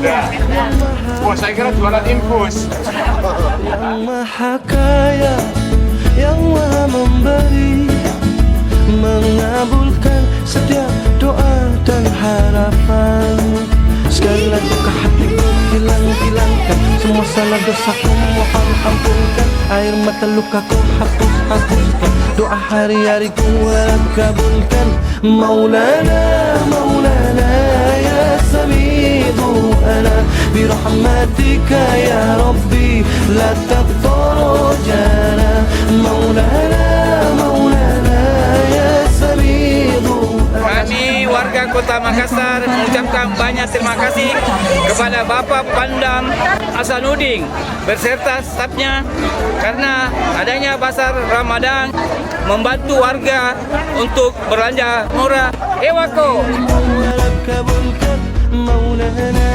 Wah, saya kira jualan infus. Yang maha kaya, yang maha memberi, mengabulkan setiap doa dan harapan. Segala duka hatiku hilang-hilangkan, semua salah dosaku mohon ampunkan. Air mata lukaku hapus-hapuskan, doa hari-hariku harap kabulkan. Maulana, Maulana ya Sami'u ana birahmatika ya Rabbi la taqtar jana. Maulana, Maulana ya Sami'u. Kami warga Kota Makassar mengucapkan banyak terima kasih kepada Bapak Pandam Hasanuddin beserta stafnya karena adanya pasar Ramadan membantu warga untuk belanja murah. Ewako. kabulkan Maulana.